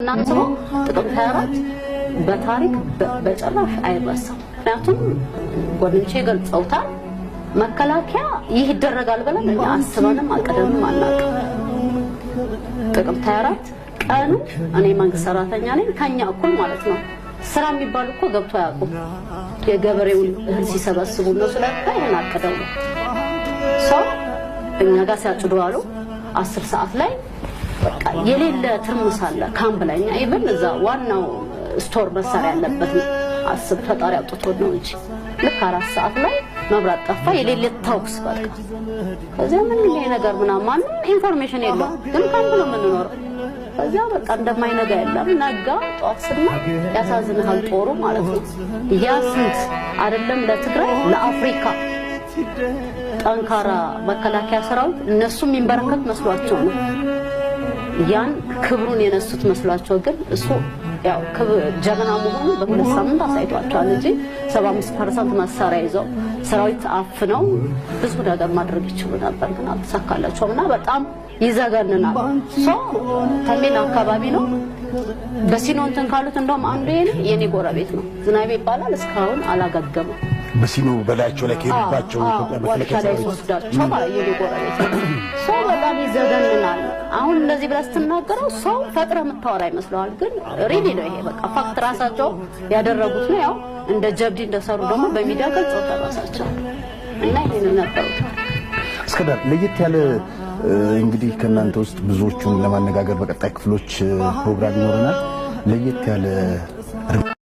እናንተው ጥቅምት 24 በታሪክ በጭራሽ አይረሳም። ምክንያቱም ጓደኞቼ ገልጸውታል። መከላከያ ይህ ይደረጋል ብለን እኛ አስበንም አቀደንም አናውቅም። ጥቅምት 24 ቀኑ እኔ መንግስት ሰራተኛ ነኝ ከኛ እኩል ማለት ነው። ስራ የሚባል እኮ ገብቶ ያውቁ የገበሬውን እህል ሲሰበስቡ ነው ስለታ ይሄን አቀደው ነው ሰው እኛ ጋር ሲያጭዱ አሉ 10 ሰዓት ላይ በቃ የሌለ ትርምስ አለ ካምፕ ላይ እኛ ኢቭን እዛ ዋናው ስቶር መሳሪያ ያለበት አስብ ፈጣሪ አውጥቶ ነው እንጂ ልክ 4 ሰዓት ላይ መብራት ጠፋ የሌለ ታውክስ በቃ ከዚያ ምን ይሄ ነገር ምናምን ኢንፎርሜሽን የለው ግን ካምፕ ነው የምንኖረው ከዚያ በቃ እንደማይነጋ የለም ነጋ ጧት ስና ያሳዝናል ጦሩ ማለት ነው ያ ስንት አይደለም ለትግራይ ለአፍሪካ ጠንካራ መከላከያ ሰራዊት እነሱ የሚንበረከት መስሏቸው ነው ያን ክብሩን የነሱት መስሏቸው ግን እሱ ያው ጀግና መሆኑ በሁለት ሳምንት አሳይቷቸዋል እንጂ 75% መሳሪያ ይዘው ሰራዊት አፍነው ብዙ ነገር ማድረግ ይችላሉ ነበር ግን አልተሳካላቸውምና በጣም ይዘገንናል ተሜን አካባቢ ነው በሲኖ እንትን ካሉት እንደውም አንዱ የኔ ጎረቤት ነው ዝናቤ ይባላል እስካሁን አላገገመም በሲኖ በላያቸው ላይ ከሄዱባቸው ኢትዮጵያ መከላከያ ሰራዊት ወስዳቸው ማለት የኔ ጎረቤት ሰው በጣም ይዘገንናል አሁን እንደዚህ ብለህ ስትናገረው ሰው ፈጥረህ የምታወራ ይመስለዋል ግን ሪሊ ነው ይሄ በቃ ፋክት ራሳቸው ያደረጉት ነው ያው እንደ ጀብዲ እንደሰሩ ደግሞ በሚዲያ ገልጸው ተራሳቸው እና ይሄን ነበሩት እስከዳር ለየት ያለ እንግዲህ ከናንተ ውስጥ ብዙዎቹን ለማነጋገር በቀጣይ ክፍሎች ፕሮግራም ይኖረናል ለየት ያለ